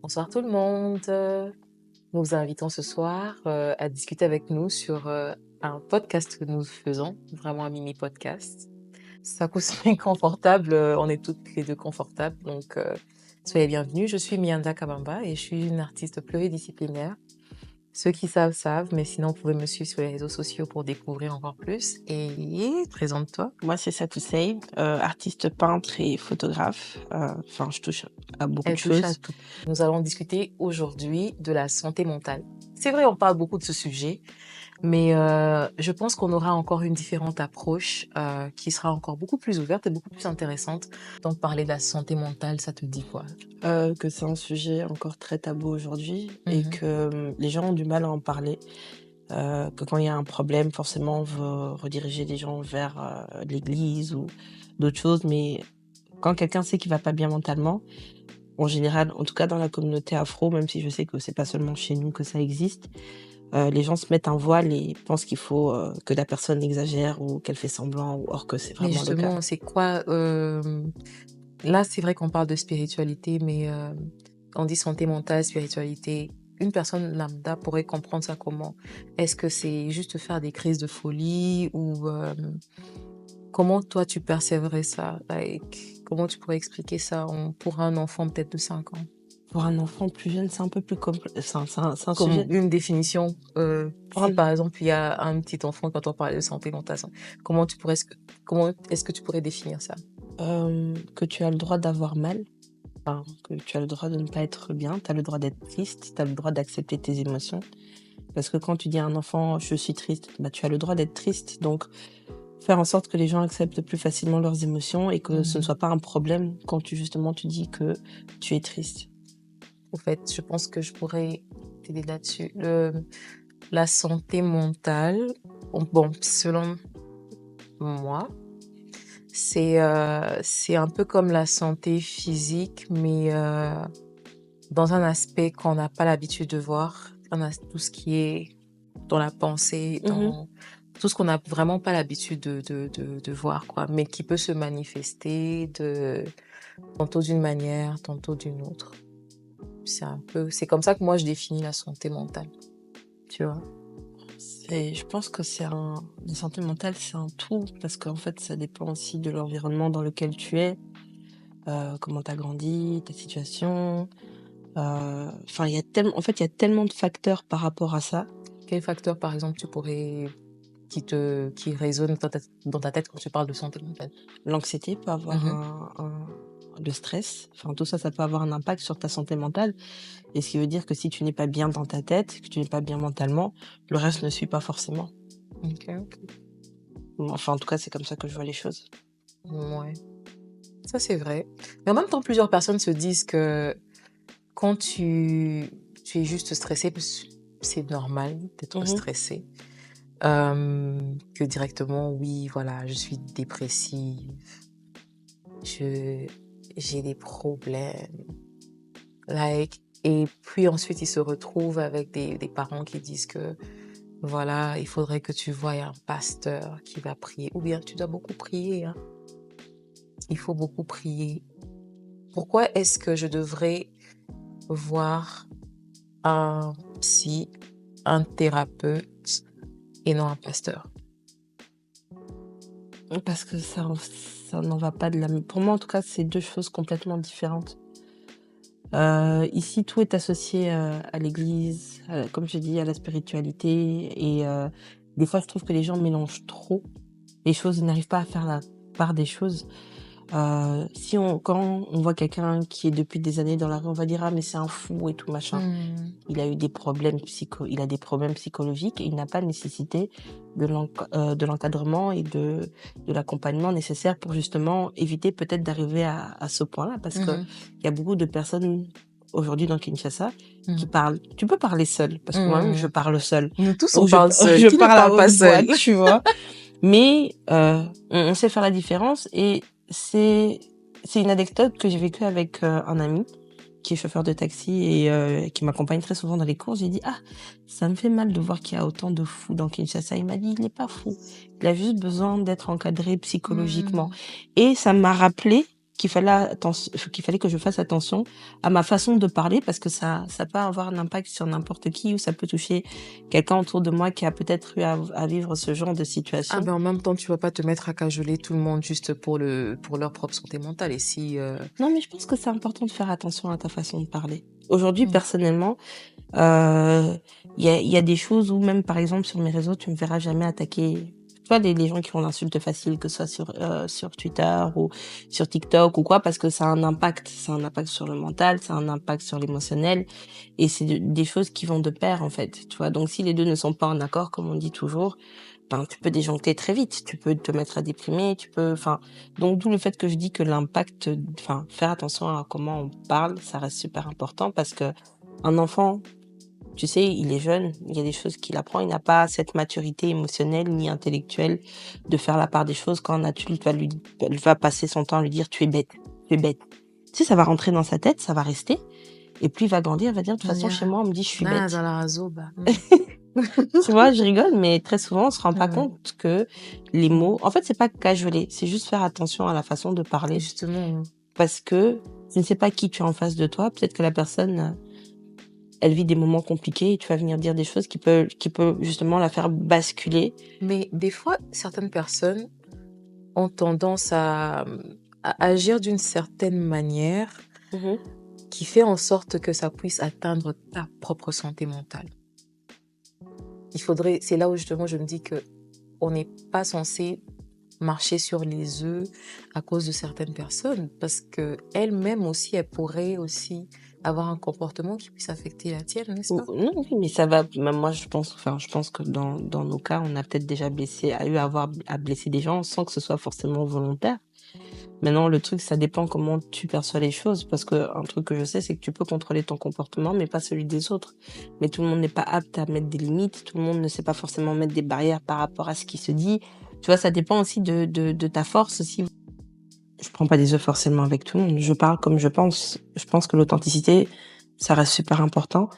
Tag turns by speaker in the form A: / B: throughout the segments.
A: Bonsoir tout le monde. Nous vous invitons ce soir à discuter avec nous sur un podcast que nous faisons, vraiment un mini podcast. Ça coussin confortable, on est toutes les deux confortables, donc soyez bienvenus. Je suis Mianda Kabamba et je suis une artiste pluridisciplinaire. Ceux qui savent, savent, mais sinon, vous pouvez me suivre sur les réseaux sociaux pour découvrir encore plus. Et présente-toi.
B: Moi, c'est Satou Sey, artiste peintre et photographe. Enfin, je touche à beaucoup de
A: Elle touche à
B: choses.
A: tout. Nous allons discuter aujourd'hui de la santé mentale. C'est vrai, on parle beaucoup de ce sujet, mais je pense qu'on aura encore une différente approche qui sera encore beaucoup plus ouverte et beaucoup plus intéressante. Donc, parler de la santé mentale, ça te dit quoi?
B: Que c'est un sujet encore très tabou aujourd'hui et que les gens ont du mal à en parler. Que quand il y a un problème, forcément, on veut rediriger les gens vers l'église ou d'autres choses. Mais quand quelqu'un sait qu'il va pas bien mentalement, en général, en tout cas dans la communauté afro, même si je sais que c'est pas seulement chez nous que ça existe, les gens se mettent un voile et pensent qu'il faut que la personne exagère ou qu'elle fait semblant, ou or que c'est
A: Mais
B: vraiment le cas.
A: justement, c'est quoi là, c'est vrai qu'on parle de spiritualité, mais on dit santé mentale, spiritualité. Une personne lambda pourrait comprendre ça comment? Est-ce que c'est juste faire des crises de folie ou comment toi tu percevrais ça? Like, comment tu pourrais expliquer ça pour un enfant peut-être de 5 ans?
B: Pour un enfant plus jeune, c'est un peu plus complexe. C'est un
A: Comme
B: sujet.
A: une définition,
B: Pour
A: si
B: un-
A: par exemple il y a un petit enfant quand on parle de santé mentale, comment est-ce que tu pourrais définir ça?
B: Que tu as le droit d'avoir mal, enfin, que tu as le droit de ne pas être bien, tu as le droit d'être triste, tu as le droit d'accepter tes émotions. Parce que quand tu dis à un enfant je suis triste, bah, tu as le droit d'être triste. Donc, faire en sorte que les gens acceptent plus facilement leurs émotions et que ce ne soit pas un problème quand tu dis que tu es triste.
A: Au fait, je pense que je pourrais t'aider là-dessus. La santé mentale, bon, selon moi, c'est un peu comme la santé physique, mais dans un aspect qu'on n'a pas l'habitude de voir, tout ce qui est dans la pensée,
B: Mhm.
A: dans tout ce qu'on n'a vraiment pas l'habitude de voir, quoi, mais qui peut se manifester tantôt d'une manière, tantôt d'une autre. C'est comme ça que moi je définis la santé mentale, tu vois.
B: Je pense que la santé mentale, c'est un tout, parce qu'en fait, ça dépend aussi de l'environnement dans lequel tu es, comment tu as grandi, ta situation. Enfin, il y a tellement de facteurs par rapport à ça.
A: Quel facteur, par exemple, qui résonne dans ta tête quand tu parles de santé mentale?
B: L'anxiété peut avoir
A: Mhm.
B: le stress, enfin, tout ça, ça peut avoir un impact sur ta santé mentale. Et ce qui veut dire que si tu n'es pas bien dans ta tête, que tu n'es pas bien mentalement, le reste ne suit pas forcément.
A: Ok, ok.
B: Enfin, en tout cas, c'est comme ça que je vois les choses.
A: Ouais, ça c'est vrai. Mais en même temps, plusieurs personnes se disent que quand tu es juste stressé, parce que c'est normal d'être
B: Mhm.
A: stressé, que directement, oui, voilà, je suis dépressive, je, j'ai des problèmes. Like, et puis ensuite, ils se retrouvent avec des parents qui disent que, voilà, il faudrait que tu voies un pasteur qui va prier. Ou bien, tu dois beaucoup prier, hein. Il faut beaucoup prier. Pourquoi est-ce que je devrais voir un psy, un thérapeute et non un pasteur?
B: Parce que ça n'en va pas de la même. Pour moi, en tout cas, c'est deux choses complètement différentes. Ici, tout est associé à l'église, comme je dis, à la spiritualité. Et des fois, je trouve que les gens mélangent trop les choses, ils n'arrivent pas à faire la part des choses. Quand on voit quelqu'un qui est depuis des années dans la rue, on va dire ah mais c'est un fou et tout machin. Il a eu des problèmes il a des problèmes psychologiques et il n'a pas nécessité de l'encadrement et de l'accompagnement nécessaire pour justement éviter peut-être d'arriver à ce point-là, parce que il y a beaucoup de personnes aujourd'hui dans Kinshasa qui parlent. Tu peux parler seul, parce que moi-même je parle seule.
A: Nous tous, on
B: Donc
A: parle seul.
B: je
A: Qui ne
B: parle à
A: parle pas
B: haute voix,
A: seul?
B: tu vois. Mais on sait faire la différence, et c'est une anecdote que j'ai vécue avec un ami qui est chauffeur de taxi et qui m'accompagne très souvent dans les courses. J'ai dit ah, ça me fait mal de voir qu'il y a autant de fous dans Kinshasa. Il m'a dit il n'est pas fou, il a juste besoin d'être encadré psychologiquement. Et ça m'a rappelé qu'il fallait que je fasse attention à ma façon de parler parce que ça peut avoir un impact sur n'importe qui ou ça peut toucher quelqu'un autour de moi qui a peut-être eu à vivre ce genre de
A: Ah
B: situation.
A: ben en même temps, tu vas pas te mettre à cajoler tout le monde juste pour leur propre santé mentale. Et si
B: Non, mais je pense que c'est important de faire attention à ta façon de parler. Aujourd'hui,
A: Mm.
B: personnellement, il y a des choses où même, par exemple, sur mes réseaux, tu me verras jamais attaquer. Tu vois, les gens qui ont l'insulte facile, que ce soit sur Twitter ou sur TikTok ou quoi, parce que ça a un impact. Ça a un impact sur le mental, ça a un impact sur l'émotionnel. Et c'est des choses qui vont de pair, en fait. Tu vois, donc si les deux ne sont pas en accord, comme on dit toujours, ben, tu peux déjoncter très vite. Tu peux te mettre à déprimer, donc d'où le fait que je dis que faire attention à comment on parle, ça reste super important parce que un enfant, tu sais, il est jeune, il y a des choses qu'il apprend, il n'a pas cette maturité émotionnelle ni intellectuelle de faire la part des choses quand un adulte va passer son temps à lui dire tu es bête, tu es bête. Tu sais, ça va rentrer dans sa tête, ça va rester. Et puis il va grandir, il va dire de toute façon chez moi on me dit je suis bête. Tu vois, je rigole, mais très souvent on se rend pas compte que les mots, en fait c'est pas cajoler, c'est juste faire attention à la façon de parler.
A: Justement.
B: Parce que je ne sais pas qui tu as en face de toi, peut-être que la personne elle vit des moments compliqués et tu vas venir dire des choses qui peut justement la faire basculer.
A: Mais des fois, certaines personnes ont tendance à agir d'une certaine manière qui fait en sorte que ça puisse atteindre ta propre santé mentale. C'est là où justement je me dis que on n'est pas censé marcher sur les œufs à cause de certaines personnes parce que elles-mêmes aussi, elles pourraient aussi avoir un comportement qui puisse affecter la tienne, n'est-ce pas?
B: Non, oui, mais ça va. Même moi, je pense que dans nos cas, on a peut-être déjà à blesser des gens sans que ce soit forcément volontaire. Maintenant, le truc, ça dépend comment tu perçois les choses, parce que un truc que je sais, c'est que tu peux contrôler ton comportement, mais pas celui des autres. Mais tout le monde n'est pas apte à mettre des limites, tout le monde ne sait pas forcément mettre des barrières par rapport à ce qui se dit. Tu vois, ça dépend aussi de ta force aussi. Je prends pas des œufs forcément avec tout le monde. Je parle comme je pense. Je pense que l'authenticité, ça reste super important.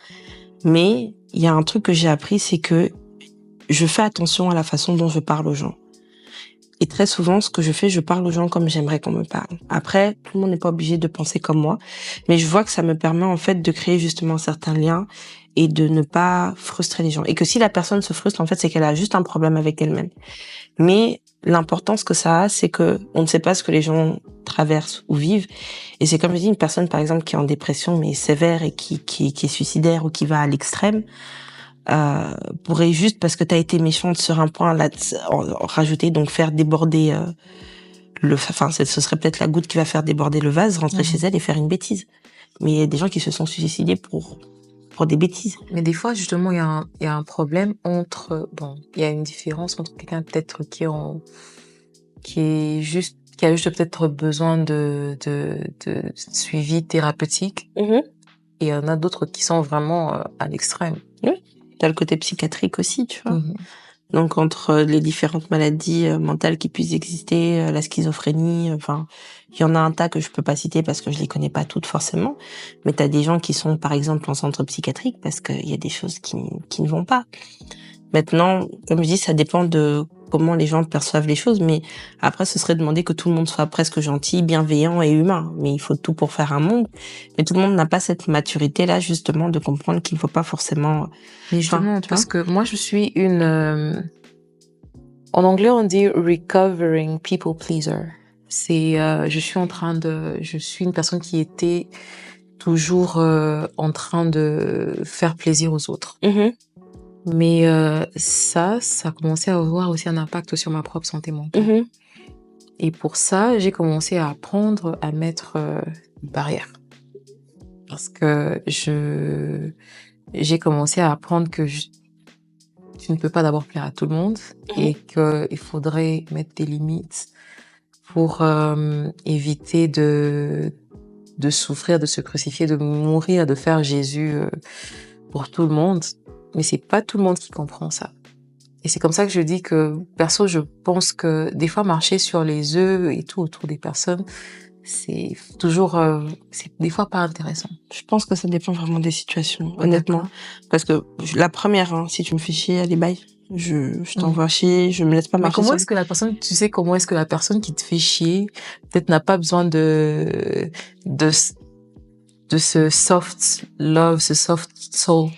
B: Mais il y a un truc que j'ai appris, c'est que je fais attention à la façon dont je parle aux gens. Et très souvent, ce que je fais, je parle aux gens comme j'aimerais qu'on me parle. Après, tout le monde n'est pas obligé de penser comme moi, mais je vois que ça me permet en fait de créer justement certains liens et de ne pas frustrer les gens. Et que si la personne se frustre, en fait, c'est qu'elle a juste un problème avec elle-même. Mais l'importance que ça a, c'est que on ne sait pas ce que les gens traversent ou vivent. Et c'est comme je dis, une personne, par exemple, qui est en dépression, mais sévère et qui est suicidaire ou qui va à l'extrême, pourrait juste parce que t'as été méchante sur un point là rajouter, donc faire déborder ce serait peut-être la goutte qui va faire déborder le vase, rentrer chez elle et faire une bêtise. Mais il y a des gens qui se sont suicidés pour des bêtises.
A: Mais des fois, justement, il y a un problème il y a une différence entre quelqu'un peut-être qui a juste peut-être besoin de suivi thérapeutique, et il y en a d'autres qui sont vraiment à l'extrême.
B: Oui. T'as le côté psychiatrique aussi, tu vois. Donc, entre les différentes maladies mentales qui puissent exister, la schizophrénie, il y en a un tas que je peux pas citer parce que je les connais pas toutes forcément. Mais t'as des gens qui sont, par exemple, en centre psychiatrique parce qu'il y a des choses qui ne vont pas. Maintenant, comme je dis, ça dépend de comment les gens perçoivent les choses, mais après, ce serait demander que tout le monde soit presque gentil, bienveillant et humain. Mais il faut tout pour faire un monde. Mais tout le monde n'a pas cette maturité-là, justement, de comprendre qu'il ne faut pas forcément...
A: Mais justement, parce que moi, je suis en anglais, on dit recovering people pleaser. Je suis une personne qui était toujours en train de faire plaisir aux autres. Mais ça a commencé à avoir aussi un impact sur ma propre santé mentale. Et pour ça, j'ai commencé à apprendre à mettre une barrière. Parce que j'ai commencé à apprendre que tu ne peux pas d'abord plaire à tout le monde et qu'il faudrait mettre des limites pour éviter de souffrir, de se crucifier, de mourir, de faire Jésus pour tout le monde. Mais c'est pas tout le monde qui comprend ça. Et c'est comme ça que je dis que, perso, je pense que des fois, marcher sur les œufs et tout autour des personnes, c'est toujours, c'est des fois pas intéressant.
B: Je pense que ça dépend vraiment des situations, honnêtement. Parce que la première, si tu me fais chier, allez, bye. je t'envoie chier, je me laisse pas
A: Mais
B: marcher
A: comment
B: sur
A: est-ce que la personne, tu sais comment est-ce que la personne qui te fait chier, peut-être n'a pas besoin de, de ce soft love, ce soft soul.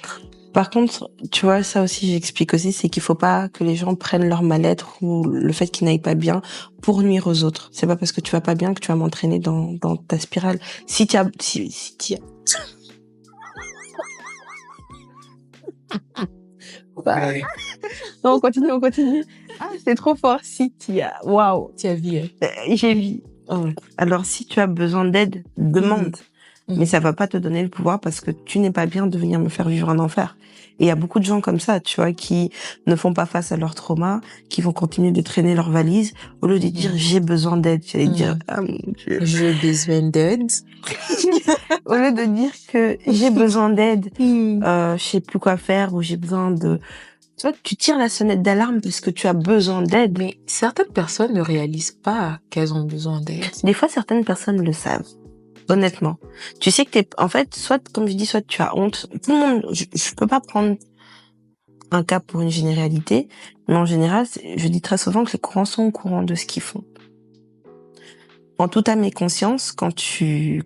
B: Par contre, tu vois, ça aussi, j'explique aussi, c'est qu'il faut pas que les gens prennent leur mal-être ou le fait qu'ils n'aillent pas bien pour nuire aux autres. C'est pas parce que tu vas pas bien que tu vas m'entraîner dans ta spirale. Si tu as, si tu as... Bah, non, on continue. Ah, c'est trop fort. Si tu as, waouh,
A: Tu as vu, hein?
B: j'ai vu.
A: Oh.
B: Alors, si tu as besoin d'aide, demande. Mais ça va pas te donner le pouvoir parce que tu n'es pas bien de venir me faire vivre un enfer. Et il y a beaucoup de gens comme ça, tu vois, qui ne font pas face à leur trauma, qui vont continuer de traîner leur valise au lieu de dire j'ai besoin d'aide. J'allais dire ah mon Dieu.
A: J'ai besoin d'aide.
B: Au lieu de dire que j'ai besoin d'aide, je sais plus quoi faire ou j'ai besoin de... Tu vois, tu tires la sonnette d'alarme parce que tu as besoin d'aide.
A: Mais certaines personnes ne réalisent pas qu'elles ont besoin d'aide.
B: Des fois, certaines personnes le savent. Honnêtement. Tu sais que t'es, en fait, soit, comme je dis, soit tu as honte. Tout le monde, je peux pas prendre un cas pour une généralité, mais en général, je dis très souvent que les courants sont au courant de ce qu'ils font. En toute âme et conscience, quand tu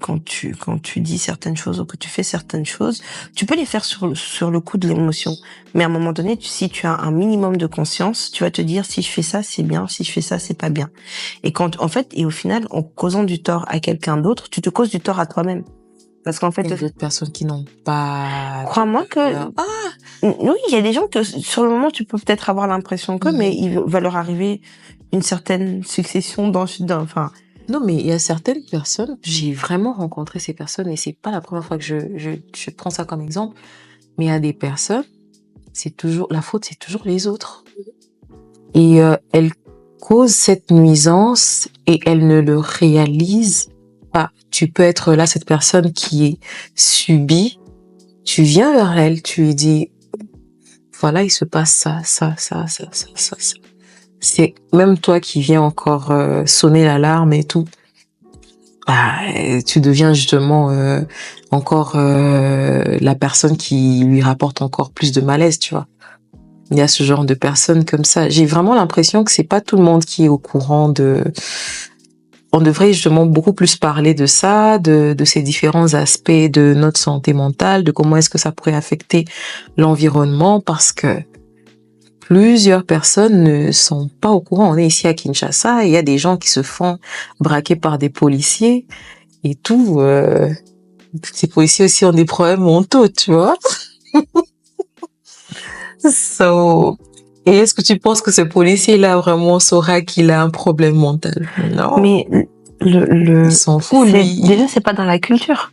B: dis certaines choses ou que tu fais certaines choses, tu peux les faire sur le coup de l'émotion. Mais à un moment donné, si tu as un minimum de conscience, tu vas te dire si je fais ça, c'est bien, si je fais ça, c'est pas bien. Et et au final, en causant du tort à quelqu'un d'autre, tu te causes du tort à toi-même. Parce qu'en fait,
A: il y a d'autres personnes qui n'ont pas...
B: Crois-moi que... Oui, il y a des gens que sur le moment, tu peux peut-être avoir l'impression que, mais il va leur arriver une certaine succession enfin...
A: Non, mais il y a certaines personnes, j'ai vraiment rencontré ces personnes et c'est pas la première fois que je prends ça comme exemple, mais il y a des personnes, la faute, c'est toujours les autres. Et elles causent cette nuisance et elles ne le réalisent pas. Tu peux être là, cette personne qui est subie, tu viens vers elle, tu lui dis, voilà, il se passe ça. C'est même toi qui viens encore sonner l'alarme et tout. Bah, tu deviens justement encore la personne qui lui rapporte encore plus de malaise, tu vois. Il y a ce genre de personnes comme ça. J'ai vraiment l'impression que c'est pas tout le monde qui est au courant on devrait justement beaucoup plus parler de ça, de ces différents aspects de notre santé mentale, de comment est-ce que ça pourrait affecter l'environnement, parce que plusieurs personnes ne sont pas au courant. On est ici à Kinshasa et il y a des gens qui se font braquer par des policiers et tout. Ces policiers aussi ont des problèmes mentaux, tu vois. Et est-ce que tu penses que ce policier-là vraiment saura qu'il a un problème mental? Non.
B: Mais
A: il s'en fout, lui.
B: Déjà, c'est pas dans la culture.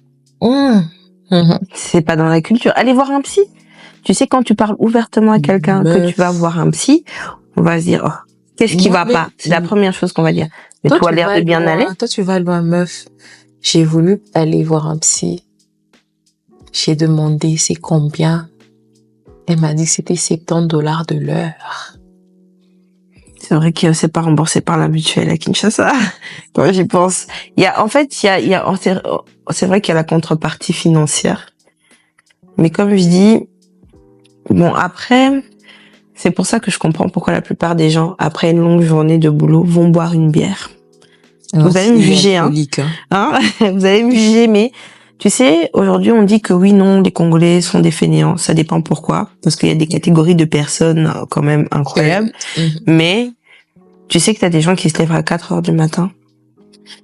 B: C'est pas dans la culture. Allez voir un psy. Tu sais, quand tu parles ouvertement à quelqu'un que tu vas voir un psy, on va se dire, oh, qu'est-ce qui va pas? C'est la première chose qu'on va dire. Mais toi, l'air de bien aller.
A: Toi, tu vas loin, meuf. J'ai voulu aller voir un psy. J'ai demandé c'est combien. Elle m'a dit que c'était $70 de l'heure.
B: C'est vrai que c'est pas remboursé par la mutuelle à Kinshasa. Quand j'y pense. C'est vrai qu'il y a la contrepartie financière. Mais comme je dis, bon, après, c'est pour ça que je comprends pourquoi la plupart des gens, après une longue journée de boulot, vont boire une bière.
A: Alors,
B: vous allez me juger, hein. Vous allez me juger, mais tu sais, aujourd'hui, on dit que oui, non, les Congolais sont des fainéants. Ça dépend pourquoi. Parce qu'il y a des catégories de personnes quand même incroyables. Mais tu sais que t'as des gens qui se lèvent à 4 heures du matin.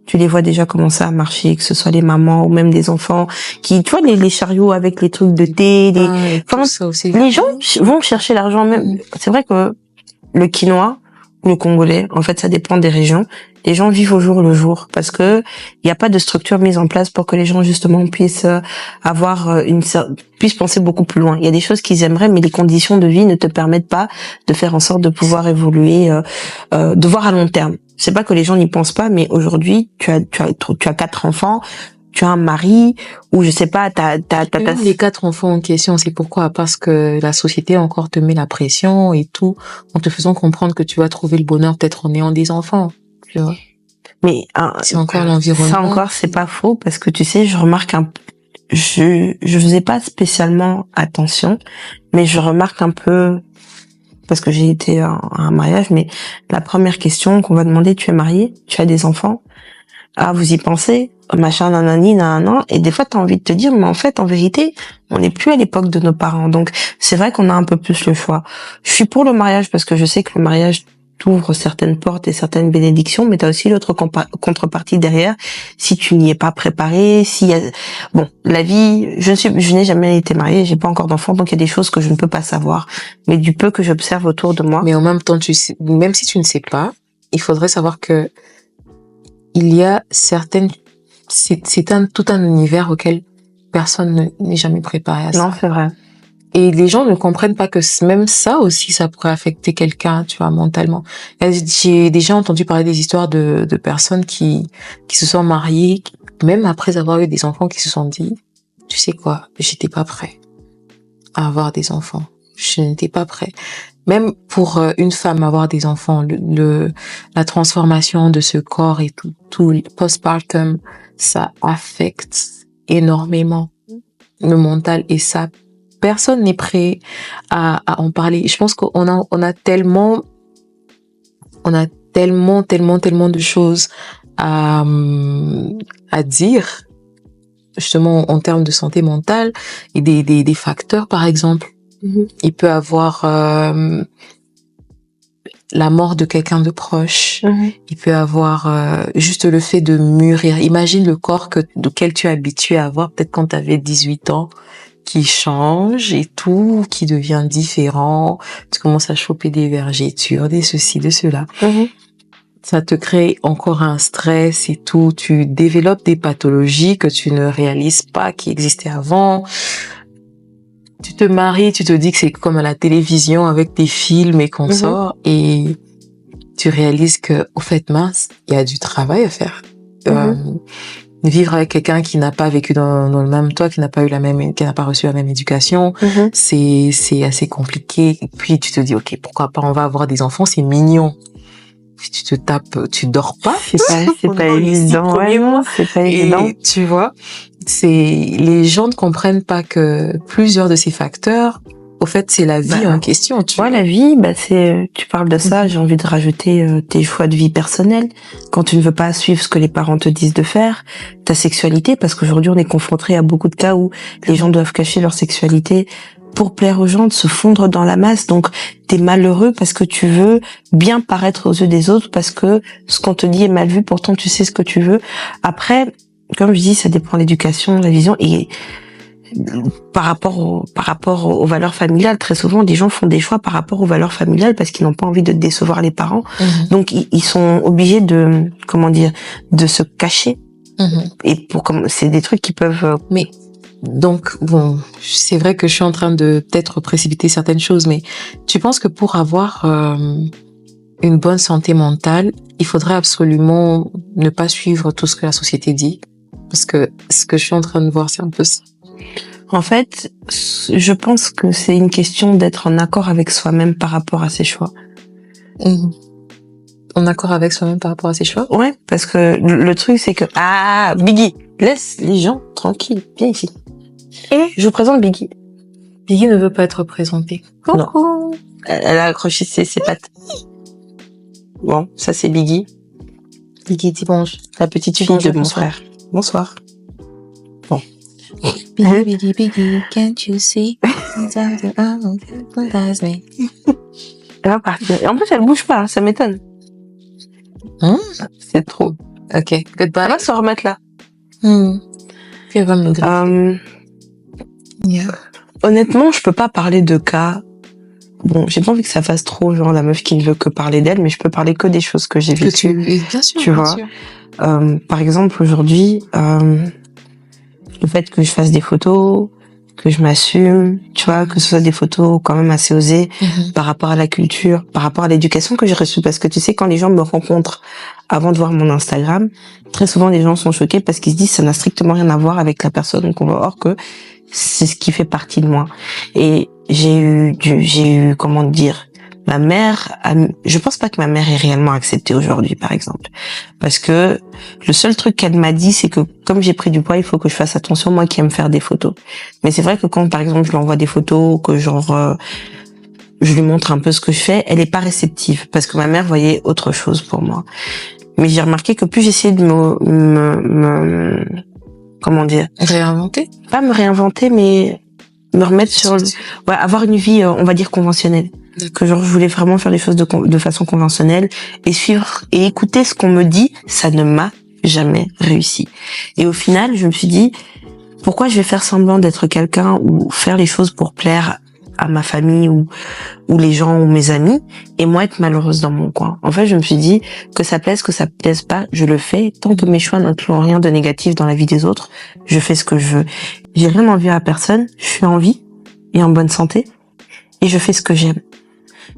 B: Tu les vois déjà commencer à marcher, que ce soit les mamans ou même des enfants qui, tu vois, les chariots avec les trucs de thé, les gens vont chercher l'argent même. C'est vrai que le quinoa ou le congolais, en fait, ça dépend des régions. Les gens vivent au jour le jour parce que il n'y a pas de structure mise en place pour que les gens justement puissent puissent penser beaucoup plus loin. Il y a des choses qu'ils aimeraient, mais les conditions de vie ne te permettent pas de faire en sorte de pouvoir évoluer, de voir à long terme. C'est pas que les gens n'y pensent pas, mais aujourd'hui, tu as 4 enfants, tu as un mari, ou je sais pas,
A: les 4 enfants en question, c'est pourquoi? Parce que la société encore te met la pression et tout, en te faisant comprendre que tu vas trouver le bonheur peut-être en ayant des enfants, tu vois.
B: Mais,
A: c'est encore l'environnement.
B: Ça encore, c'est pas faux, parce que tu sais, je remarque je faisais pas spécialement attention, mais je remarque un peu parce que j'ai été à un mariage, mais la première question qu'on va demander, tu es marié, tu as des enfants, ah vous y pensez, machin nanani nanana, et des fois t'as envie de te dire mais en fait en vérité on n'est plus à l'époque de nos parents, donc c'est vrai qu'on a un peu plus le choix. Je suis pour le mariage parce que je sais que le mariage t'ouvre certaines portes et certaines bénédictions, mais t'as aussi l'autre contrepartie derrière si tu n'y es pas préparé, s'il y a bon la vie, je n'ai jamais été mariée, j'ai pas encore d'enfant, donc il y a des choses que je ne peux pas savoir, mais du peu que j'observe autour de moi.
A: Mais en même temps, même si tu ne sais pas, il faudrait savoir que il y a certaines, tout un univers auquel personne n'est jamais préparé à ça.
B: Non, c'est vrai.
A: Et les gens ne comprennent pas que même ça aussi, ça pourrait affecter quelqu'un, tu vois, mentalement. J'ai déjà entendu parler des histoires de personnes qui se sont mariées, même après avoir eu des enfants, qui se sont dit, tu sais quoi, j'étais pas prêt à avoir des enfants. Je n'étais pas prêt. Même pour une femme avoir des enfants, la transformation de ce corps et tout le postpartum, ça affecte énormément le mental et ça, personne n'est prêt à en parler. Je pense qu'on a tellement de choses à dire, justement, en termes de santé mentale et des facteurs, par exemple. Il peut avoir la mort de quelqu'un de proche. Il peut avoir juste le fait de mûrir. Imagine le corps auquel tu es habitué à avoir peut-être quand tu avais 18 ans, qui change et tout, qui devient différent. Tu commences à choper des vergetures, des ceci, de cela. Ça te crée encore un stress et tout. Tu développes des pathologies que tu ne réalises pas qui existaient avant. Tu te maries, tu te dis que c'est comme à la télévision avec des films et consorts et tu réalises que, au fait, mince, il y a du travail à faire. Vivre avec quelqu'un qui n'a pas vécu dans le même toit, qui n'a pas reçu la même éducation, c'est assez compliqué. Et puis tu te dis, ok, pourquoi pas, on va avoir des enfants, c'est mignon. Puis tu te tapes, tu dors pas.
B: C'est pas évident, c'est pas évident.
A: Et tu vois, les gens ne comprennent pas que plusieurs de ces facteurs, au fait, c'est la vie en question.
B: La vie, tu parles de ça, j'ai envie de rajouter tes choix de vie personnels. Quand tu ne veux pas suivre ce que les parents te disent de faire, ta sexualité, parce qu'aujourd'hui on est confronté à beaucoup de cas où les gens doivent cacher leur sexualité pour plaire aux gens, de se fondre dans la masse. Donc t'es malheureux parce que tu veux bien paraître aux yeux des autres, parce que ce qu'on te dit est mal vu, pourtant tu sais ce que tu veux. Après, comme je dis, ça dépend de l'éducation, la vision, et par rapport aux valeurs familiales, très souvent des gens font des choix par rapport aux valeurs familiales parce qu'ils n'ont pas envie de décevoir les parents. Donc ils sont obligés de se cacher. Et c'est des trucs qui peuvent
A: Mais donc bon, c'est vrai que je suis en train de peut-être précipiter certaines choses, mais tu penses que pour avoir une bonne santé mentale, il faudrait absolument ne pas suivre tout ce que la société dit? Parce que ce que je suis en train de voir, c'est un peu ça.
B: En fait, je pense que c'est une question d'être en accord avec soi-même par rapport à ses choix.
A: En accord avec soi-même par rapport à ses choix?
B: Ouais, parce que le truc, c'est que... Ah, Biggie, laisse les gens tranquilles. Viens ici. Et je vous présente Biggie.
A: Biggie ne veut pas être représentée.
B: Coucou. Non. Elle a accroché ses pattes. Bon, ça c'est Biggie.
A: Biggie dit bonjour.
B: La petite fille de mon frère. Bonsoir. Bon.
A: Biggie, can't you see?
B: Elle va partir. Et en plus, elle bouge pas, ça m'étonne. C'est trop.
A: Ok, goodbye.
B: Elle va se remettre là.
A: Puis elle va me griffer.
B: Honnêtement, je peux pas parler de cas. Bon, j'ai pas envie que ça fasse trop genre la meuf qui ne veut que parler d'elle, mais je peux parler que des choses que j'ai vécues.
A: Bien sûr,
B: tu vois. Par exemple, aujourd'hui, le fait que je fasse des photos, que je m'assume, tu vois, que ce soit des photos quand même assez osées par rapport à la culture, par rapport à l'éducation que j'ai reçue, parce que tu sais, quand les gens me rencontrent avant de voir mon Instagram, très souvent les gens sont choqués parce qu'ils se disent ça n'a strictement rien à voir avec la personne qu'on voit, or que c'est ce qui fait partie de moi. Et j'ai eu comment dire, ma mère, je pense pas que ma mère ait réellement accepté aujourd'hui, par exemple. Parce que le seul truc qu'elle m'a dit, c'est que comme j'ai pris du poids, il faut que je fasse attention, moi qui aime faire des photos. Mais c'est vrai que quand, par exemple, je lui envoie des photos, que genre, je lui montre un peu ce que je fais, elle est pas réceptive parce que ma mère voyait autre chose pour moi. Mais j'ai remarqué que plus j'essayais de comment dire,
A: Réinventer?
B: pas me réinventer, mais me remettre sur ouais, avoir une vie, on va dire conventionnelle. Que genre je voulais vraiment faire les choses de façon conventionnelle et suivre et écouter ce qu'on me dit, ça ne m'a jamais réussi. Et au final, je me suis dit, pourquoi je vais faire semblant d'être quelqu'un ou faire les choses pour plaire à ma famille ou les gens ou mes amis et moi être malheureuse dans mon coin. En fait, je me suis dit que ça plaise pas, je le fais. Tant que mes choix n'incluent rien de négatif dans la vie des autres, je fais ce que je veux. J'ai rien envie à personne, je suis en vie et en bonne santé et je fais ce que j'aime.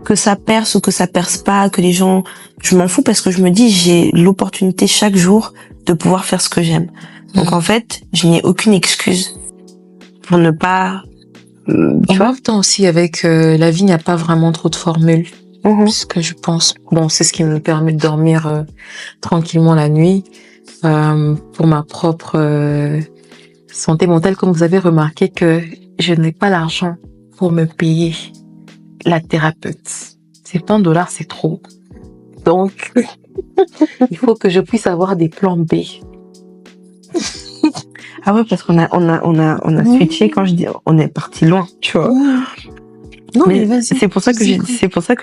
B: Que ça perce ou que ça perce pas, que les gens, je m'en fous parce que je me dis j'ai l'opportunité chaque jour de pouvoir faire ce que j'aime. Donc en fait, je n'ai aucune excuse pour ne pas
A: en même temps aussi, avec la vie, il n'y a pas vraiment trop de formules. Puisque je pense, bon, c'est ce qui me permet de dormir tranquillement la nuit. Pour ma propre santé mentale, comme vous avez remarqué que je n'ai pas l'argent pour me payer la thérapeute. C'est $20, c'est trop. Donc, il faut que je puisse avoir des plans B.
B: Ah ouais, parce qu'on a switché quand je dis, on est parti loin, tu vois.
A: Non, mais vas-y.
B: C'est pour ça que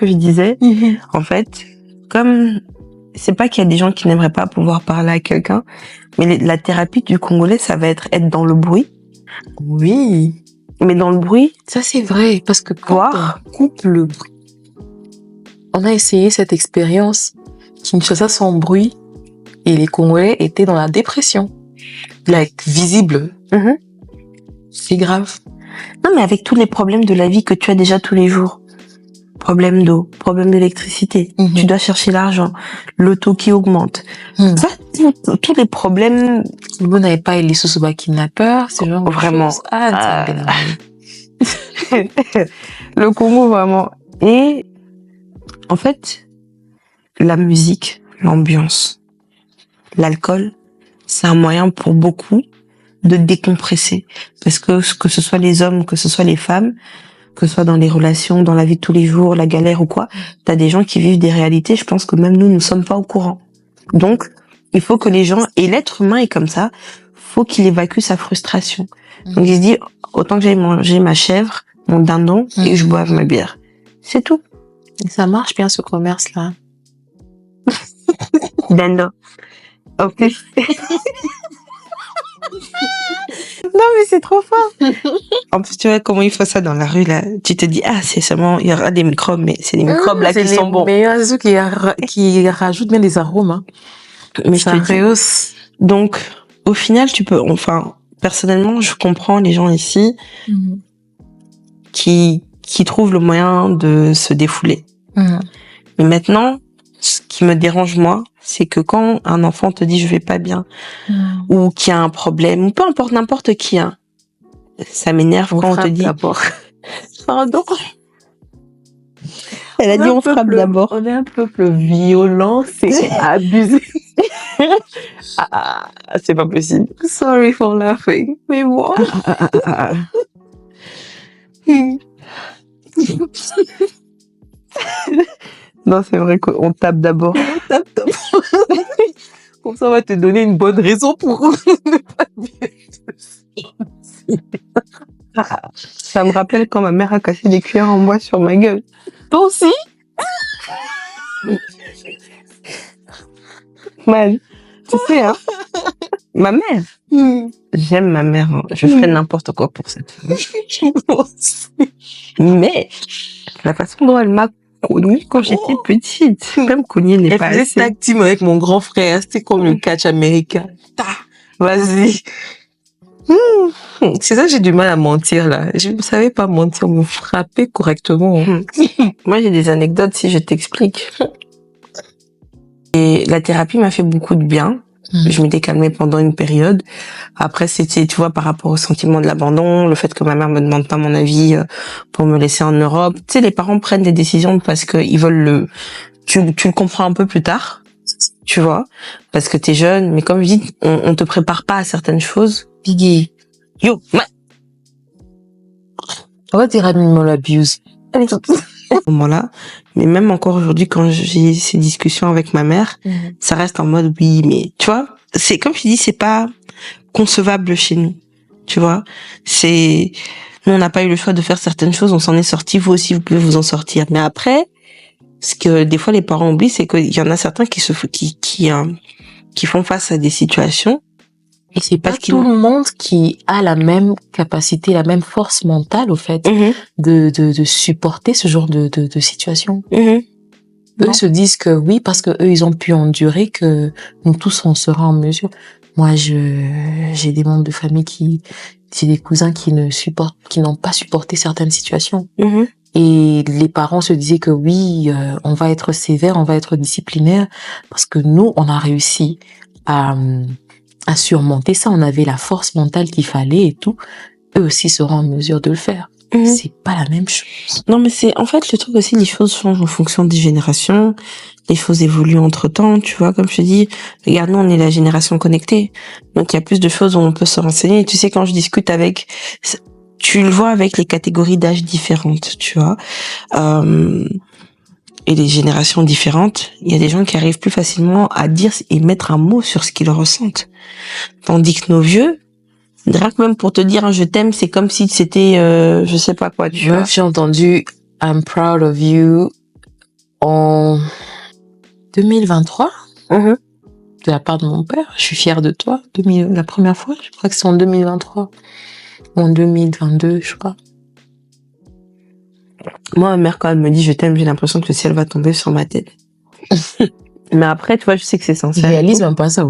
B: je disais, en fait, comme, c'est pas qu'il y a des gens qui n'aimeraient pas pouvoir parler à quelqu'un, mais la thérapie du Congolais, ça va être dans le bruit.
A: Oui.
B: Mais dans le bruit.
A: Ça, c'est vrai, parce que quand on coupe le bruit, on a essayé cette expérience, Kinshasa sans bruit, et les Congolais étaient dans la dépression. Like, visible. C'est grave.
B: Non, mais avec tous les problèmes de la vie que tu as déjà tous les jours. Problème d'eau, problème d'électricité. Tu dois chercher l'argent. L'auto qui augmente. Ça, tous les problèmes.
A: Vous n'avez pas les Sosoba kidnappeurs, c'est genre.
B: Vraiment. Le Congo, vraiment. Et, en fait, la musique, l'ambiance, l'alcool, c'est un moyen pour beaucoup de décompresser. Parce que ce soit les hommes, que ce soit les femmes, que ce soit dans les relations, dans la vie de tous les jours, la galère ou quoi, t'as des gens qui vivent des réalités, je pense que même nous sommes pas au courant. Donc, il faut que les gens, et l'être humain est comme ça, faut qu'il évacue sa frustration. Donc il se dit, autant que j'aille manger ma chèvre, mon dindon, et je boive ma bière. C'est tout.
A: Et ça marche bien ce commerce-là.
B: Dindon. Ok. Non, mais c'est trop fort. En plus, tu vois comment il faut ça dans la rue, là. Tu te dis, c'est seulement, il y aura des microbes, mais c'est des microbes, là, qui sont bons.
A: C'est ceux qui rajoutent bien des arômes, hein.
B: Mais ça rehausse. Donc, au final, personnellement, je comprends les gens ici qui trouvent le moyen de se défouler. Mais maintenant, ce qui me dérange, moi, c'est que quand un enfant te dit je vais pas bien, ou qu'il y a un problème, ou peu importe, n'importe qui, ça m'énerve quand on te dit
A: d'abord.
B: Pardon. Elle a dit on frappe d'abord.
A: On est un peuple violent, c'est abusé.
B: C'est pas possible.
A: Sorry for laughing. Mais bon.
B: Non, c'est vrai qu'on tape d'abord.
A: Comme ça, on va te donner une bonne raison pour ne pas bien.
B: Ça me rappelle quand ma mère a cassé des cuillères en bois sur ma gueule.
A: Toi aussi?
B: Man, tu sais, ma mère. J'aime ma mère. Je ferais n'importe quoi pour cette femme. Mais la façon dont elle m'a connue quand j'étais petite, même cogner n'est pas assez.
A: Elle faisait tag team avec mon grand frère. C'était comme le catch américain. Vas-y. C'est ça que j'ai du mal à mentir, là. Je ne savais pas mentir, me frapper correctement.
B: Moi, j'ai des anecdotes, si je t'explique. Et la thérapie m'a fait beaucoup de bien. Je m'étais calmée pendant une période. Après, c'était, tu vois, par rapport au sentiment de l'abandon, le fait que ma mère me demande pas mon avis pour me laisser en Europe. Tu sais, les parents prennent des décisions parce que ils veulent tu le comprends un peu plus tard, tu vois, parce que t'es jeune. Mais comme je dis, on te prépare pas à certaines choses.
A: Piggy.
B: Yo,
A: on va dire animal abuse.
B: moment-là. Mais même encore aujourd'hui, quand j'ai ces discussions avec ma mère, ça reste en mode oui, mais tu vois, c'est comme je dis, c'est pas concevable chez nous. Tu vois, nous, on n'a pas eu le choix de faire certaines choses, on s'en est sorti, vous aussi, vous pouvez vous en sortir. Mais après, ce que des fois les parents oublient, c'est qu'il y en a certains qui font face à des situations.
A: Et c'est pas tout le monde qui a la même capacité, la même force mentale, au fait, de supporter ce genre de situation. Eux se disent que oui, parce que eux, ils ont pu endurer, que nous tous, on sera en mesure. Moi, j'ai des membres de famille j'ai des cousins qui n'ont pas supporté certaines situations. Et les parents se disaient que oui, on va être sévère, on va être disciplinaire, parce que nous, on a réussi à surmonter ça. On avait la force mentale qu'il fallait et tout. Eux aussi seront en mesure de le faire. C'est pas la même chose.
B: Non, mais c'est, en fait, le truc aussi, les choses changent en fonction des générations. Les choses évoluent entre temps, tu vois, comme je te dis. Regarde, nous, on est la génération connectée. Donc, il y a plus de choses où on peut se renseigner. Et tu sais, quand je discute tu le vois avec les catégories d'âge différentes, tu vois. Et les générations différentes, il y a des gens qui arrivent plus facilement à dire et mettre un mot sur ce qu'ils ressentent. Tandis que nos vieux, même pour te dire je t'aime, c'est comme si c'était je sais pas quoi, tu vois.
A: J'ai entendu I'm proud of you en 2023 de la part de mon père. Je suis fière de toi. La première fois, je crois que c'est en 2023 ou en 2022, je crois.
B: Moi, ma mère, quand elle me dit je t'aime, j'ai l'impression que le ciel va tomber sur ma tête. Mais après, tu vois, je sais que c'est sincère.
A: Je réalise même pas ça.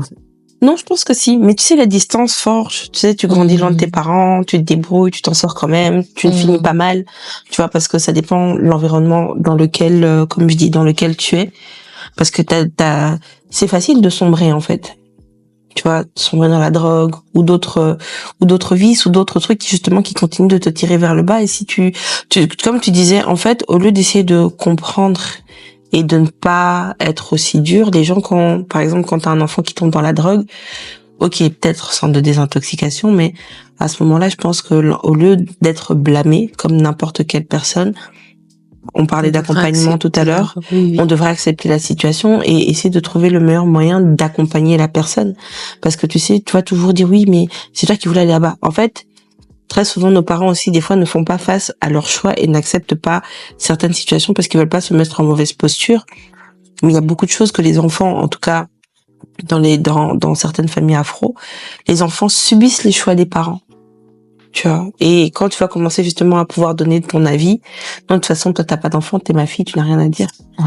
B: Non, je pense que si. Mais tu sais, la distance forge. Tu sais, tu grandis loin de tes parents, tu te débrouilles, tu t'en sors quand même, tu ne finis pas mal. Tu vois, parce que ça dépend de l'environnement dans lequel, comme je dis, dans lequel tu es. Parce que c'est facile de sombrer, en fait. Tu vois, sombrer dans la drogue, ou d'autres vices, ou d'autres trucs qui continuent de te tirer vers le bas. Et si comme tu disais, en fait, au lieu d'essayer de comprendre et de ne pas être aussi dur, les gens par exemple, quand t'as un enfant qui tombe dans la drogue, ok, peut-être centre de désintoxication, mais à ce moment-là, je pense que au lieu d'être blâmé comme n'importe quelle personne, on parlait d'accompagnement tout à l'heure, on devrait accepter la situation et essayer de trouver le meilleur moyen d'accompagner la personne. Parce que tu sais, tu vas toujours dire oui, mais c'est toi qui voulais aller là-bas. En fait, très souvent, nos parents aussi, des fois, ne font pas face à leurs choix et n'acceptent pas certaines situations parce qu'ils veulent pas se mettre en mauvaise posture. Mais il y a beaucoup de choses que les enfants, en tout cas, dans certaines familles afro, les enfants subissent les choix des parents. Tu vois. Et quand tu vas commencer justement à pouvoir donner ton avis, non, de toute façon, toi, t'as pas d'enfant, t'es ma fille, tu n'as rien à dire.
A: Ouais.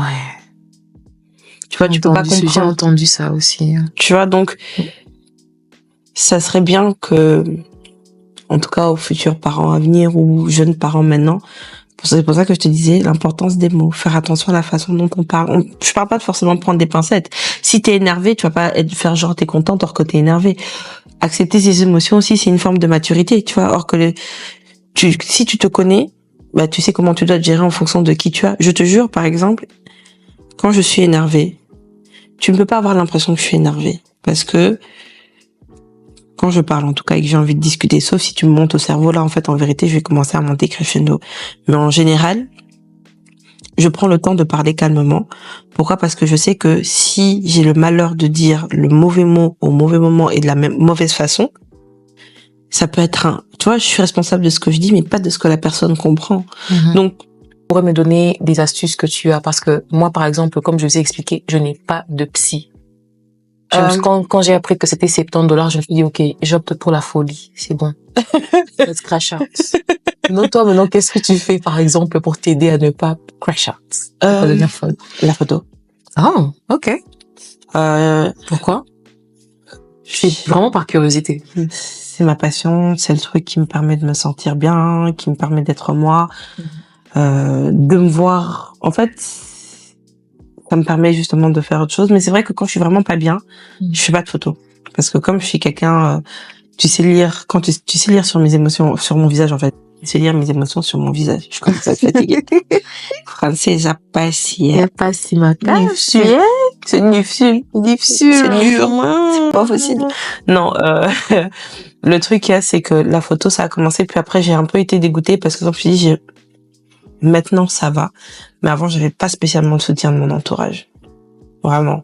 B: Tu vois, tu peux pas comprendre.
A: J'ai entendu ça aussi.
B: Tu vois, donc, ça serait bien que, en tout cas, aux futurs parents à venir ou jeunes parents maintenant, c'est pour ça que je te disais l'importance des mots, faire attention à la façon dont on parle. Je parle pas de forcément prendre des pincettes. Si t'es énervé, tu vas pas faire genre t'es content alors que t'es énervé. Accepter ses émotions aussi, c'est une forme de maturité, tu vois. Or que si tu te connais, bah tu sais comment tu dois te gérer en fonction de qui tu as. Je te jure, par exemple, quand je suis énervée, tu ne peux pas avoir l'impression que je suis énervée, parce que quand je parle, en tout cas, et que j'ai envie de discuter, sauf si tu me montes au cerveau, là, en fait, en vérité, je vais commencer à monter crescendo. Mais en général, je prends le temps de parler calmement. Pourquoi? Parce que je sais que si j'ai le malheur de dire le mauvais mot au mauvais moment et de la même mauvaise façon, ça peut être tu vois, je suis responsable de ce que je dis, mais pas de ce que la personne comprend. Donc,
A: tu pourrais me donner des astuces que tu as, parce que moi, par exemple, comme je vous ai expliqué, je n'ai pas de psy. Quand j'ai appris que c'était $70, je me suis dit, ok, j'opte pour la folie. C'est bon. Let's crash out. Non, toi, maintenant, qu'est-ce que tu fais, par exemple, pour t'aider à ne pas crash out? Pas devenir folle.
B: La photo.
A: Oh, ok. Pourquoi? Je suis vraiment par curiosité.
B: C'est ma passion, c'est le truc qui me permet de me sentir bien, qui me permet d'être moi, de me voir. En fait, ça me permet justement de faire autre chose. Mais c'est vrai que quand je suis vraiment pas bien, je fais pas de photos. Parce que comme je suis quelqu'un, tu sais lire sur mes émotions, sur mon visage, en fait. Tu sais lire mes émotions sur mon visage. Je commence à être fatiguée. Français, j'ai pas si.
A: Pas si ma
B: difficile. C'est difficile. C'est dur. C'est pas facile. Non, le truc qu'il y a, c'est que la photo, ça a commencé, puis après, j'ai un peu été dégoûtée parce que, comme je te dis, Maintenant, ça va. Mais avant, j'avais pas spécialement le soutien de mon entourage. Vraiment.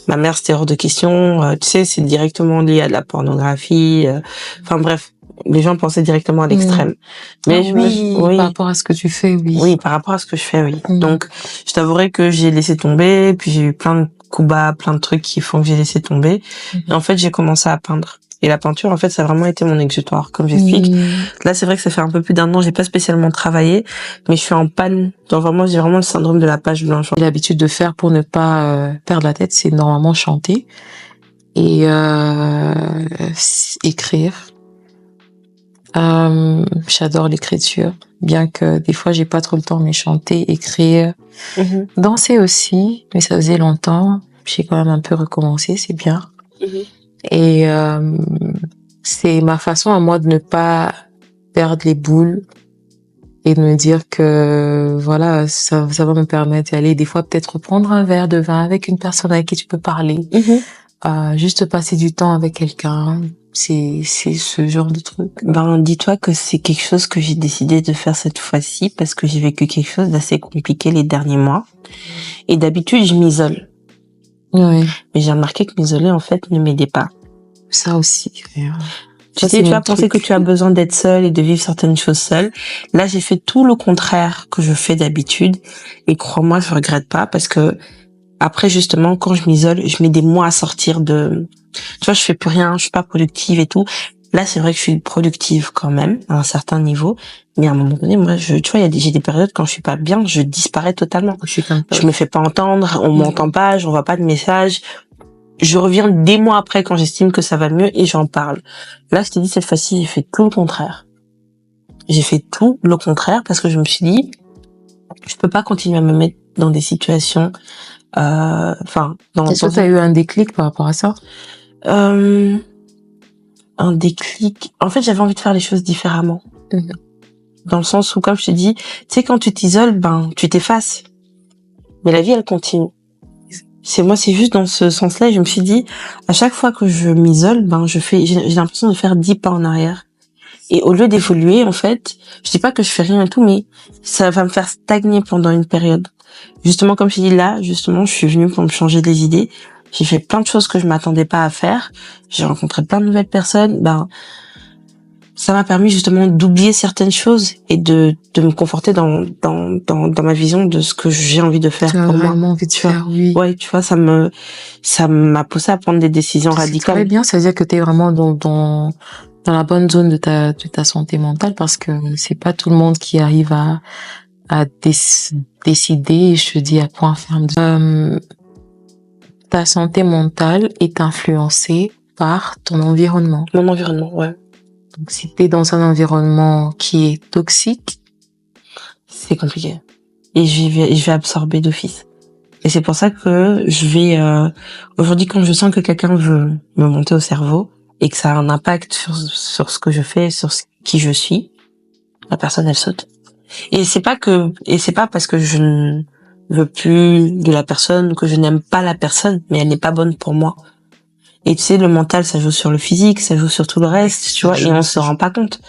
B: Ma mère, c'était hors de question. Tu sais, c'est directement lié à de la pornographie. Enfin bref, les gens pensaient directement à l'extrême. Mais
A: par rapport à ce que tu fais, oui.
B: Oui, par rapport à ce que je fais, oui. Donc, je t'avouerai que j'ai laissé tomber, puis j'ai eu plein de coups bas, plein de trucs qui font que j'ai laissé tomber. Et en fait, j'ai commencé à peindre. Et la peinture, en fait, ça a vraiment été mon exutoire, comme j'explique. Là, c'est vrai que ça fait un peu plus d'1 an, j'ai pas spécialement travaillé, mais je suis en panne. Donc vraiment, j'ai vraiment le syndrome de la page blanche.
A: J'ai l'habitude de faire pour ne pas perdre la tête, c'est normalement chanter et écrire. J'adore l'écriture, bien que des fois j'ai pas trop le temps, mais chanter, écrire, danser aussi, mais ça faisait longtemps. J'ai quand même un peu recommencé, c'est bien. Et c'est ma façon à moi de ne pas perdre les boules et de me dire que voilà, ça va me permettre d'aller des fois peut-être prendre un verre de vin avec une personne avec qui tu peux parler, juste passer du temps avec quelqu'un. C'est ce genre de truc.
B: Ben, dis-toi que c'est quelque chose que j'ai décidé de faire cette fois-ci parce que j'ai vécu quelque chose d'assez compliqué les derniers mois. Et d'habitude, je m'isole.
A: Oui.
B: Mais j'ai remarqué que m'isoler, en fait, ne m'aidait pas.
A: Ça aussi.
B: Tu sais, tu vas penser que tu as besoin d'être seule et de vivre certaines choses seule. Là, j'ai fait tout le contraire que je fais d'habitude. Et crois-moi, je regrette pas parce que après, justement, quand je m'isole, je mets des mois à sortir de... Tu vois, je fais plus rien, je suis pas productive et tout. Là, c'est vrai que je suis productive quand même, à un certain niveau. Mais à un moment donné, moi, tu vois, j'ai des périodes quand je suis pas bien, je disparais totalement. Je me fais pas entendre, on m'entend pas, j'envoie pas de messages. Je reviens des mois après quand j'estime que ça va mieux et j'en parle. Là, je t'ai dit, cette fois-ci, j'ai fait tout le contraire. J'ai fait tout le contraire parce que je me suis dit, je peux pas continuer à me mettre dans des situations,
A: Est-ce que tu as eu un déclic par rapport à ça?
B: Un déclic. En fait, j'avais envie de faire les choses différemment. Dans le sens où, comme je te dis, tu sais, quand tu t'isoles, ben, tu t'effaces. Mais la vie, elle continue. C'est juste dans ce sens-là, je me suis dit, à chaque fois que je m'isole, ben, j'ai l'impression de faire 10 pas en arrière. Et au lieu d'évoluer, en fait, je dis pas que je fais rien et tout, mais ça va me faire stagner pendant une période. Justement, comme je dis là, justement, je suis venue pour me changer les idées. J'ai fait plein de choses que je m'attendais pas à faire. J'ai rencontré plein de nouvelles personnes. Ben, ça m'a permis justement d'oublier certaines choses et de me conforter dans ma vision de ce que j'ai envie de faire.
A: Tu as vraiment envie de faire, oui.
B: Ouais, tu vois, ça m'a poussé à prendre des décisions radicales.
A: C'est très bien, ça veut dire que t'es vraiment dans la bonne zone de ta santé mentale parce que c'est pas tout le monde qui arrive à décider, je te dis à point ferme. Ta santé mentale est influencée par ton environnement.
B: Mon environnement, ouais.
A: Donc, si t'es dans un environnement qui est toxique,
B: c'est compliqué. Et je vais absorber d'office. Et c'est pour ça que je vais, aujourd'hui, quand je sens que quelqu'un veut me monter au cerveau et que ça a un impact sur ce que je fais, sur qui je suis, la personne, elle saute. Et c'est pas parce que je ne veux plus de la personne, que je n'aime pas la personne, mais elle n'est pas bonne pour moi. Et tu sais, le mental, ça joue sur le physique, ça joue sur tout le reste, tu vois, et on se rend pas compte.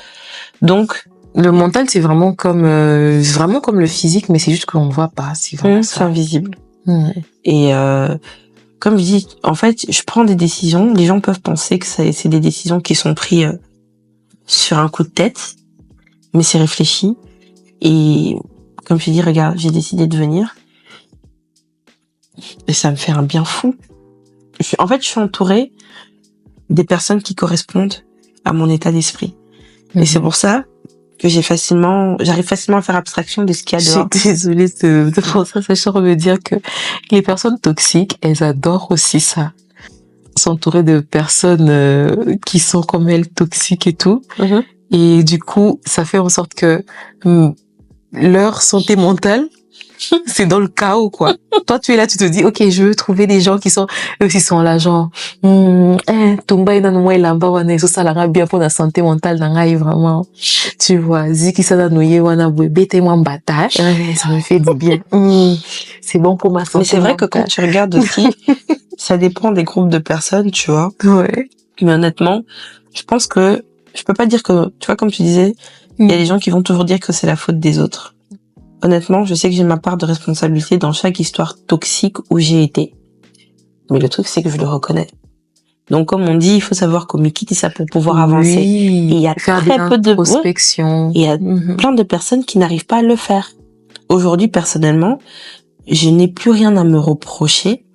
B: Donc,
A: le mental, c'est vraiment comme le physique, mais c'est juste qu'on ne voit pas. C'est
B: invisible. Et comme je dis, en fait, je prends des décisions. Les gens peuvent penser que c'est des décisions qui sont prises sur un coup de tête, mais c'est réfléchi. Et comme je dis, regarde, j'ai décidé de venir. Et ça me fait un bien fou. En fait, je suis entourée des personnes qui correspondent à mon état d'esprit. Et c'est pour ça que j'arrive facilement à faire abstraction de ce qu'il y a dehors.
A: Je suis désolée de penser à ça. Je veux dire que les personnes toxiques, elles adorent aussi ça. S'entourer de personnes qui sont comme elles, toxiques et tout. Et du coup, ça fait en sorte que leur santé mentale, c'est dans le chaos, quoi. Toi, tu es là, tu te dis, ok, je veux trouver des gens qui sont, eux aussi sont là, genre, tomba ina no moi lamba wana eso salanga bien pour la santé mentale nangai vraiment. Tu vois, ziki sana noye wana bete moi mbata, ça me fait du bien. C'est bon pour ma santé.
B: Mais c'est vrai que quand tu regardes aussi, ça dépend des groupes de personnes, tu vois.
A: Ouais.
B: Mais honnêtement, je pense que je peux pas dire que, tu vois, comme tu disais, il y a des gens qui vont toujours dire que c'est la faute des autres. honnêtement, je sais que j'ai ma part de responsabilité dans chaque histoire toxique où j'ai été. Mais le truc, c'est que je le reconnais. Donc, comme on dit, il faut savoir comment quitter ça pour pouvoir avancer. Et il y a
A: faire
B: très peu de
A: introspection.
B: Il y a plein de personnes qui n'arrivent pas à le faire. Aujourd'hui, personnellement, je n'ai plus rien à me reprocher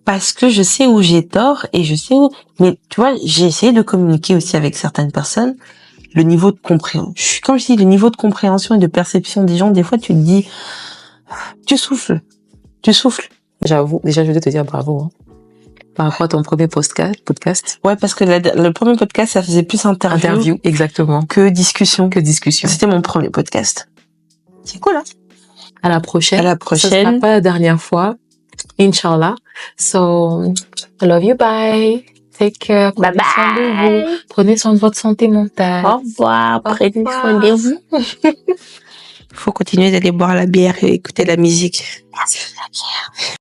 B: parce que je sais où j'ai tort et je sais où... Mais tu vois, j'ai essayé de communiquer aussi avec certaines personnes. Le niveau de compréhension, comme je dis, le niveau de compréhension et de perception des gens, des fois, tu te dis, tu souffles.
A: J'avoue, déjà, je vais te dire bravo. Par rapport à ton premier podcast.
B: Ouais, parce que le premier podcast, ça faisait plus interview,
A: exactement,
B: que discussion.
A: C'était
B: mon premier podcast. C'est cool, hein?
A: À la prochaine.
B: Ça
A: sera pas la dernière fois. Inch'Allah. So, I love you. Bye. Take care.
B: Bye bye.
A: Soin de vous. Prenez soin de votre santé mentale.
B: Au revoir. Prenez soin de vous. Faut continuer d'aller boire la bière et écouter la musique. Merci la bière.